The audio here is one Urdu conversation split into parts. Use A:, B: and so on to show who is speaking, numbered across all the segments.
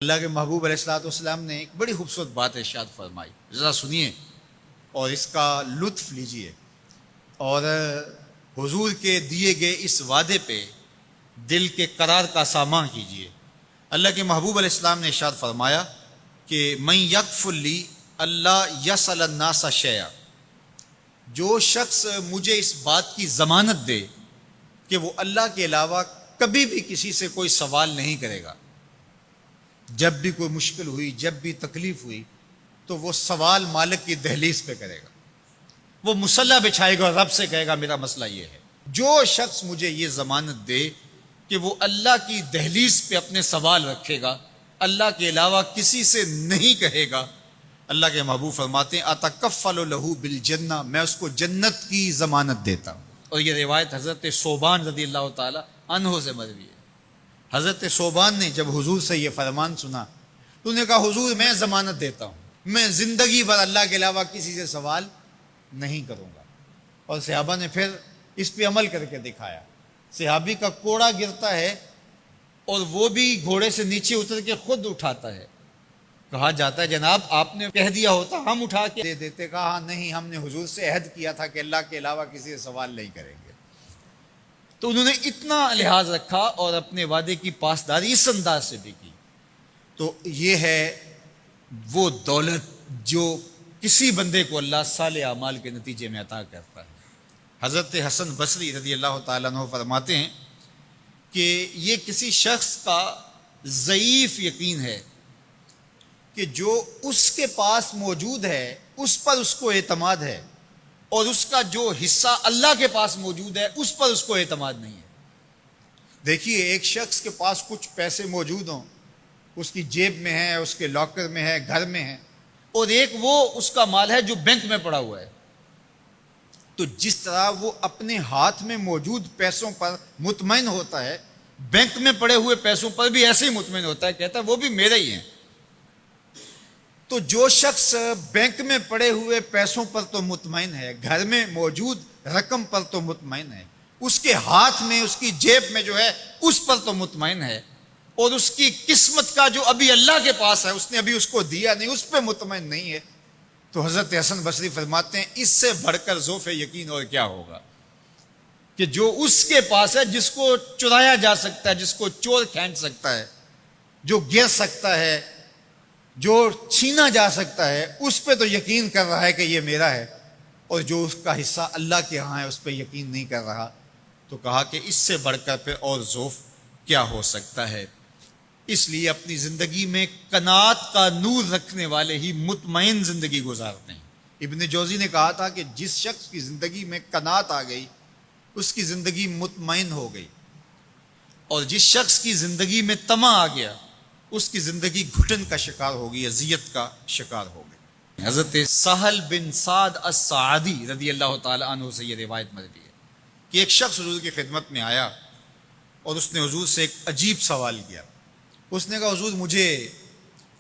A: اللہ کے محبوب علیہ الصلوۃ والسلام نے ایک بڑی خوبصورت بات ارشاد فرمائی، ذرا سنیے اور اس کا لطف لیجئے، اور حضور کے دیے گئے اس وعدے پہ دل کے قرار کا سامان کیجئے۔ اللہ کے محبوب علیہ السلام نے ارشاد فرمایا کہ من یکفل لی اللہ یسأل الناس شیئا، جو شخص مجھے اس بات کی ضمانت دے کہ وہ اللہ کے علاوہ کبھی بھی کسی سے کوئی سوال نہیں کرے گا، جب بھی کوئی مشکل ہوئی، جب بھی تکلیف ہوئی تو وہ سوال مالک کی دہلیز پہ کرے گا، وہ مصلی بچھائے گا اور رب سے کہے گا میرا مسئلہ یہ ہے۔ جو شخص مجھے یہ ضمانت دے کہ وہ اللہ کی دہلیز پہ اپنے سوال رکھے گا، اللہ کے علاوہ کسی سے نہیں کہے گا، اللہ کے محبوب فرماتے ہیں اتکفل لہ بالجنہ، میں اس کو جنت کی ضمانت دیتا ہوں۔ اور یہ روایت حضرت ثوبان رضی اللہ تعالی عنہ سے مروی ہے۔ حضرت ثوبان نے جب حضور سے یہ فرمان سنا تو انہوں نے کہا حضور میں ضمانت دیتا ہوں، میں زندگی بھر اللہ کے علاوہ کسی سے سوال نہیں کروں گا۔ اور صحابہ نے پھر اس پہ عمل کر کے دکھایا۔ صحابی کا کوڑا گرتا ہے اور وہ بھی گھوڑے سے نیچے اتر کے خود اٹھاتا ہے، کہا جاتا ہے جناب آپ نے کہہ دیا ہوتا ہم اٹھا کے دے دیتے، کہا ہاں نہیں، ہم نے حضور سے عہد کیا تھا کہ اللہ کے علاوہ کسی سے سوال نہیں کریں گے۔ تو انہوں نے اتنا لحاظ رکھا اور اپنے وعدے کی پاسداری اس انداز سے بھی کی۔ تو یہ ہے وہ دولت جو کسی بندے کو اللہ صالح اعمال کے نتیجے میں عطا کرتا ہے۔ حضرت حسن بصری رضی اللہ تعالیٰ عنہ فرماتے ہیں کہ یہ کسی شخص کا ضعیف یقین ہے کہ جو اس کے پاس موجود ہے اس پر اس کو اعتماد ہے، اور اس کا جو حصہ اللہ کے پاس موجود ہے اس پر اس کو اعتماد نہیں ہے۔ دیکھیے ایک شخص کے پاس کچھ پیسے موجود ہوں، اس کی جیب میں ہے، اس کے لاکر میں ہے، گھر میں ہے، اور ایک وہ اس کا مال ہے جو بینک میں پڑا ہوا ہے، تو جس طرح وہ اپنے ہاتھ میں موجود پیسوں پر مطمئن ہوتا ہے، بینک میں پڑے ہوئے پیسوں پر بھی ایسے ہی مطمئن ہوتا ہے، کہتا ہے وہ بھی میرے ہی ہیں۔ تو جو شخص بینک میں پڑے ہوئے پیسوں پر تو مطمئن ہے، گھر میں موجود رقم پر تو مطمئن ہے، اس کے ہاتھ میں، اس کی جیب میں جو ہے اس پر تو مطمئن ہے، اور اس کی قسمت کا جو ابھی اللہ کے پاس ہے اس نے ابھی اس کو دیا نہیں، اس پہ مطمئن نہیں ہے، تو حضرت حسن بصری فرماتے ہیں اس سے بڑھ کر ذوف یقین اور کیا ہوگا کہ جو اس کے پاس ہے، جس کو چرایا جا سکتا ہے، جس کو چور کھینچ سکتا ہے، جو گر سکتا ہے، جو چھینا جا سکتا ہے، اس پہ تو یقین کر رہا ہے کہ یہ میرا ہے، اور جو اس کا حصہ اللہ کے ہاں ہے اس پہ یقین نہیں کر رہا، تو کہا کہ اس سے بڑھ کر پھر اور ذوف کیا ہو سکتا ہے۔ اس لیے اپنی زندگی میں قناعت کا نور رکھنے والے ہی مطمئن زندگی گزارتے ہیں۔ ابن جوزی نے کہا تھا کہ جس شخص کی زندگی میں قناعت آ گئی اس کی زندگی مطمئن ہو گئی، اور جس شخص کی زندگی میں طمع آ گیا اس کی زندگی گھٹن کا شکار ہوگی، اذیت کا شکار ہوگی۔ حضرت سہل بن سعد الساعدی رضی اللہ تعالی عنہ سے یہ روایت مروی ہے کہ ایک شخص حضور کی خدمت میں آیا اور اس نے حضور سے ایک عجیب سوال کیا۔ اس نے کہا حضور مجھے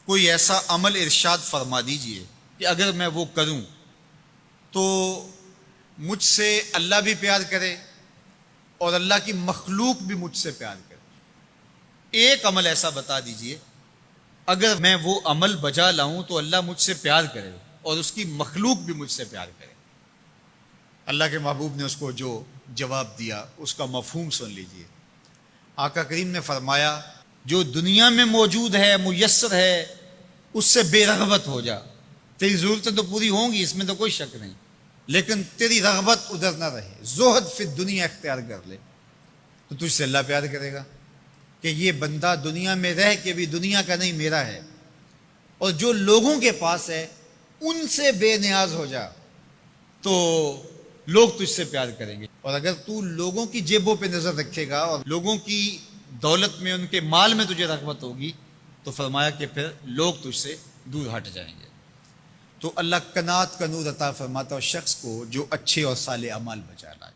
A: کوئی ایسا عمل ارشاد فرما دیجئے کہ اگر میں وہ کروں تو مجھ سے اللہ بھی پیار کرے اور اللہ کی مخلوق بھی مجھ سے پیار کرے، ایک عمل ایسا بتا دیجئے اگر میں وہ عمل بجا لاؤں تو اللہ مجھ سے پیار کرے اور اس کی مخلوق بھی مجھ سے پیار کرے۔ اللہ کے محبوب نے اس کو جو جواب دیا اس کا مفہوم سن لیجئے۔ آقا کریم نے فرمایا جو دنیا میں موجود ہے، میسر ہے، اس سے بے رغبت ہو جا، تیری ضرورتیں تو پوری ہوں گی، اس میں تو کوئی شک نہیں، لیکن تیری رغبت ادھر نہ رہے، زہد فی الدنیا اختیار کر لے، تو تجھ سے اللہ پیار کرے گا کہ یہ بندہ دنیا میں رہ کے بھی دنیا کا نہیں میرا ہے، اور جو لوگوں کے پاس ہے ان سے بے نیاز ہو جا تو لوگ تجھ سے پیار کریں گے، اور اگر تو لوگوں کی جیبوں پہ نظر رکھے گا اور لوگوں کی دولت میں، ان کے مال میں تجھے رغبت ہوگی تو فرمایا کہ پھر لوگ تجھ سے دور ہٹ جائیں گے۔ تو اللہ قناعت کا نور عطا فرماتا ہے شخص کو جو اچھے اور صالح اعمال بجا لائے۔